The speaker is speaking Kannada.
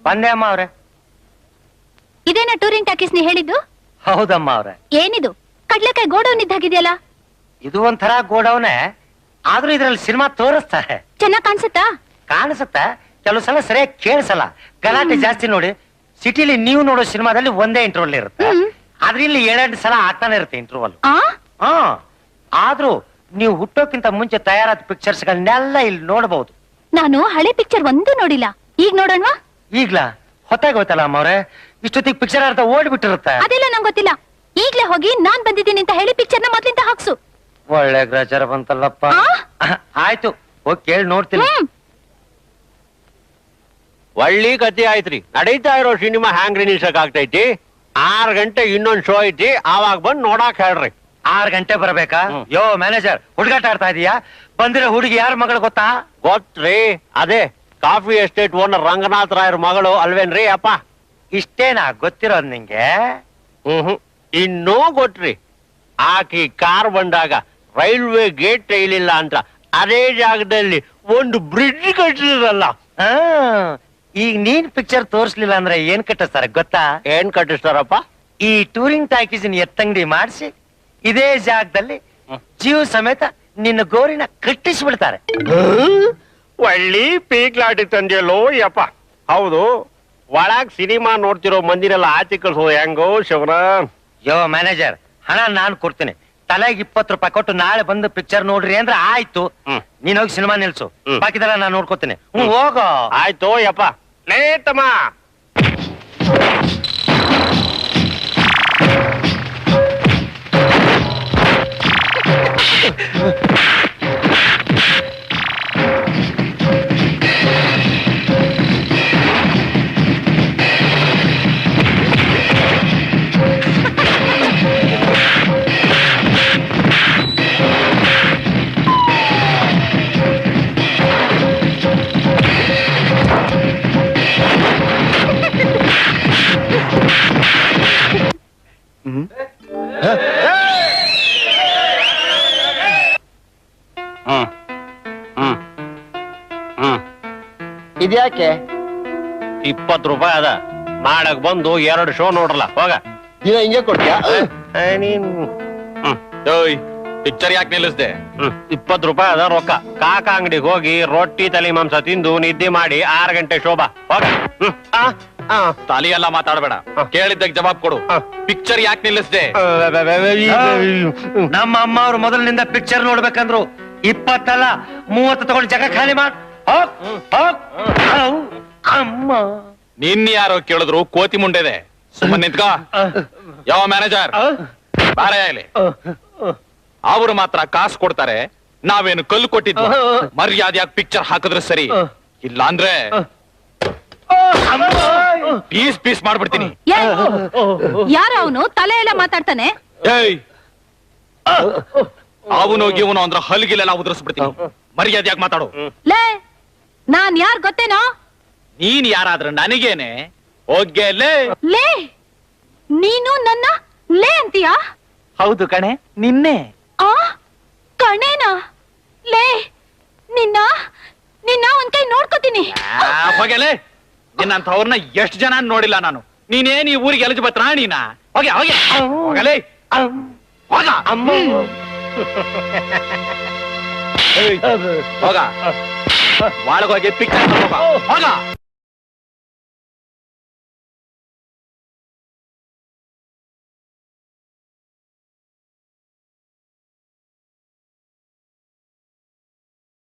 ಬಂದೆ ಅಮ್ಮ ಅವ್ರೆ. ಇದೇನ ಟೂರಿಂಗ್ ಟಾಕೀಸ್ ನೀ ಹೇಳಿದ್ದು? ಹೌದಮ್ಮ ಅವ್ರೆ. ಏನಿದು ಕಡ್ಲೆಕಾಯಿ ಗೋಡೌನ್ ಇದ್ದಾಗಿದೆಯಲ್ಲ? ಇದು ಒಂಥರ ಗೋಡೌನೆ, ಆದ್ರೂ ಇದ್ರಲ್ಲಿ ಸಿನಿಮಾ ತೋರಿಸ್ತಾರೆ. ಚೆನ್ನಾಗ್ ಕಾಣಿಸುತ್ತಾ? ಕಾಣಿಸುತ್ತೆ, ಕೆಲವು ಸಲ ಸರಿಯಾಗಿ ಕೇಳಿಸಲ್ಲ, ಗಲಾಟೆ ಜಾಸ್ತಿ. ನೋಡಿ, ಸಿಟಿಲಿ ನೀವು ನೋಡೋ ಸಿನಿಮಾದಲ್ಲಿ ಒಂದೇ ಇಂಟರ್ವಲ್ ಇರುತ್ತೆ, ಆದ್ರೆ ಇಲ್ಲಿ 7 ಸಲ ಆಗ್ತಾನೆ ಇರುತ್ತೆ ಇಂಟರ್ವಲ್. ಆದ್ರೂ ನೀವು ಹುಟ್ಟೋಕ್ಕಿಂತ ಮುಂಚೆ ತಯಾರಾದ ಪಿಕ್ಚರ್ಸ್ ಗಳನ್ನೆಲ್ಲ ಇಲ್ಲಿ ನೋಡಬಹುದು. ನಾನು ಹಳೆ ಪಿಕ್ಚರ್ ಒಂದು ನೋಡಿಲ್ಲ, ಈಗ ನೋಡೋಣವಾ? ಈಗ್ಲಾ? ಹೊತ್ತಾಗೋಯ್ತಲ್ಲ ಅಮ್ಮ ಅವ್ರೆ, ಇಷ್ಟೊತ್ತಿಗೆ ಪಿಕ್ಚರ್ ಅರ್ಧ ಓಡ್ಬಿಟ್ಟಿರುತ್ತೆ. ಅದೆಲ್ಲ ನಂಗೆ ಗೊತ್ತಿಲ್ಲ, ಈಗ್ಲೇ ಹೋಗಿ ನಾನ್ ಬಂದಿದ್ದೀನಿ ಅಂತ ಹೇಳಿ ಪಿಕ್ಚರ್ನ ಮೊದ್ಲಿಂದ ಹಾಕ್ಸು. ಒಳ್ಳೆ ಗ್ರಾಚಾರ ಬಂತಲ್ಲಪ್ಪ. ಆಯ್ತು, ಹೋಗಿ ಕೇಳಿ ನೋಡ್ತೀನಿ. ಒಳ್ಳೆ ಕತೆ ಆಯ್ತ್ರಿ. ನಡೀತಾ ಇರೋ ಸಿನಿಮಾ ಹ್ಯಾಂಗ್ ರಿಲೀಸಕ್ ಆಗ್ತೈತಿ? 6 ಗಂಟೆ ಇನ್ನೊಂದ್ ಶೋ ಐತಿ, ಆವಾಗ ಬಂದ್ ನೋಡಾಕ್ ಹೇಳ್ರಿ. 6 ಗಂಟೆ ಬರಬೇಕಾ? ಯೋ ಮ್ಯಾನೇಜರ್, ಹುಡುಗಾಟ ಆಡ್ತಾ ಇದೀಯಾ? ಬಂದಿರೋ ಹುಡುಗಿ ಯಾರ ಮಗಳು ಗೊತ್ತಾ? ಗೊತ್ತ್ರಿ, ಅದೇ ಕಾಫಿ ಎಸ್ಟೇಟ್ ಓನರ್ ರಂಗನಾಥ್ ರಾಯರ್ ಮಗಳು ಅಲ್ವೇನ್ರಿ ಅಪ್ಪ? ಇಷ್ಟೇನಾ ಗೊತ್ತಿರೋದ್ ನಿಂಗೆ? ಇನ್ನೂ ಗೊತ್ತ್ರಿ, ಆಕಿ ಕಾರ್ ಬಂದಾಗ ರೈಲ್ವೆ ಗೇಟ್ ತೆಗಿಲಿಲ್ಲ ಅಂತ ಅದೇ ಜಾಗದಲ್ಲಿ ಒಂದು ಬ್ರಿಡ್ಜ್ ಕಟ್ಟಿರಲ್ಲ. ಈಗ ನೀನ್ ಪಿಕ್ಚರ್ ತೋರ್ಸ್ಲಿಲ್ಲ ಅಂದ್ರೆ ಏನ್ ಕಟ್ಟಿಸ್ತಾರೆ ಗೊತ್ತಾ? ಏನ್ ಕಟ್ಟಿಸ್ತಾರಪ್ಪ? ಈ ಟೂರಿಂಗ್ ಟಾಕೀಸಿನ ಎತ್ತಂಗಡಿ ಮಾಡಿಸಿ ಇದೇ ಜಾಗದಲ್ಲಿ ಜೀವ ಸಮೇತ ನಿನ್ನ ಗೋರಿನ ಕಟ್ಟಿಸ್ಬಿಡ್ತಾರೆ. ಒಳ್ಳಿ ಪೀಕ್ಲಾಟಿ ತಂದೆಯಲ್ಲೋ ಯಪ್ಪ. ಹೌದು, ಒಳಗ್ ಸಿನಿಮಾ ನೋಡ್ತಿರೋ ಮಂದಿನೆಲ್ಲ ಆಚೆ ಕಳ್ಸೋ ಹೆಂಗೋ ಶಿವನ? ಯೋ ಮ್ಯಾನೇಜರ್, ಹಣ ನಾನ್ ಕೊಡ್ತೀನಿ, ತಲೆಗೆ 20 ರೂಪಾಯಿ ಕೊಟ್ಟು ನಾಳೆ ಬಂದು ಪಿಕ್ಚರ್ ನೋಡ್ರಿ ಅಂದ್ರೆ ಆಯ್ತು. ನೀನ್ ಹೋಗಿ ಸಿನಿಮಾ ನಿಲ್ಸು, ಬಾಕಿದೆಲ್ಲ ನಾನ್ ನೋಡ್ಕೋತೀನಿ. ಹೋಗೋ. ಆಯ್ತು ಯಪ್ಪ. ಲೇ ತಮ್ಮ, ಇದ್ಯಾಕೆ? 20 ರೂಪಾಯಿ ಅದ, ಮಾಡಕ್ ಬಂದು 2 ಶೋ ನೋಡ್ರಲ್ಲ, ಹೋಗ. ದಿನ ಹಿಂಗೆ ಕೊಡ್ತೀಯಾ? ನೀನ್ ಪಿಕ್ಚರ್ ಯಾಕೆ ನಿಲ್ಲಿಸ್ದೆ? 20 ರೂಪಾಯಿ ಅದ ರೊಕ್ಕ. ಕಾಕ ಅಂಗಡಿಗೆ ಹೋಗಿ ರೊಟ್ಟಿ ತಲೆ ಮಾಂಸ ತಿಂದು ನಿದ್ದೆ ಮಾಡಿ 6 ಗಂಟೆ ಶೋಭಾ, ಹೋಗ. ತಾಲಿ ಎಲ್ಲ ಮಾತಾಡಬೇಡ, ಕೇಳಿದ್ದಕ್ಕೆ ಜವಾಬ್ ಕೊಡು. ಪಿಕ್ಚರ್ ಯಾಕೆ ನಿಲ್ಲಿಸ್ದೆ? ನಮ್ಮ ಅಮ್ಮ ಅವ್ರು ಮೊದಲಿನಿಂದ ಪಿಕ್ಚರ್ ನೋಡ್ಬೇಕಂದ್ರು 20 ಅಲ್ಲ 30 ತಗೊಂಡು ಜಾಗ ಖಾಲಿ ಮಾಡ್. ಅಮ್ಮ, ನಿನ್ನ ಯಾರೋ ಕೇಳಿದ್ರು ಕೋತಿ ಮುಂಡೆದೆ, ಸುಮ್ಮನೆ ನಿಂತ್ಕೋ. ಯಾವ ಮ್ಯಾನೇಜರ್ ಬಾರ ಇಲ್ಲಿ. ಅವರು ಮಾತ್ರ ಕಾಸು ಕೊಡ್ತಾರೆ, ನಾವೇನು ಕಲ್ಲು ಕೊಟ್ಟಿದ್ವು. ಮರ್ಯಾದೆಯಾಗಿ ಪಿಕ್ಚರ್ ಹಾಕಿದ್ರೆ ಸರಿ, ಇಲ್ಲ ಅಂದ್ರೆ ಪೀಸ್ ಪೀಸ್ ಮಾಡ್ಬಿಡ್ತೀನಿ. ಯಾರ ಅವನು ತಲೆ ಎಲ್ಲ ಮಾತಾಡ್ತಾನೆ? ಏಯ್, ಅವನೋಗಿ ಇವನು ಅಂದ್ರೆ ಹಲ್ಗಿಲೆಲ್ಲ ಉದುರಿಸ್ಬಿಡ್ತೀನಿ. ಮರ್ಯಾದೆಯಾಗಿ ಮಾತಾಡು. ಲೇ, ನಾನ್ ಯಾರ್ ಗೊತ್ತೇನೋ? ನೀನ್ ಯಾರಾದ್ರೆ ನನಗೇನೆ? ಹೋಗ್ಗೆ ಲೇ. ಲೇ, ನೀನು ನನ್ನ ಲೇ ಅಂತೀಯಾ? ಹೌದು ಕಣೆ, ನಿನ್ನೆ. ಕಣೇನಾ? ಲೇ, ನಿನ್ನ ನಿನ್ನ ಒಂದ್ ಕೈ ನೋಡ್ಕೋತೀನಿ. ಹೋಗಲೇ, ನಿನ್ನಂಥವ್ರನ್ನ ಎಷ್ಟು ಜನ ನೋಡಿಲ್ಲ ನಾನು. ನೀನೇನ್ ಈ ಊರಿಗೆ ಎಲಜ್ ಬತ್ರ ನೀನಾ? ಹೋಗೆ ಹೋಗೆ ಹೋಗಲೇ, ಹೋಗ. ಹೋಗ, ಒಳಗೋಗಿ ಪಿಕ್ಚರ್ ಹೋಗ.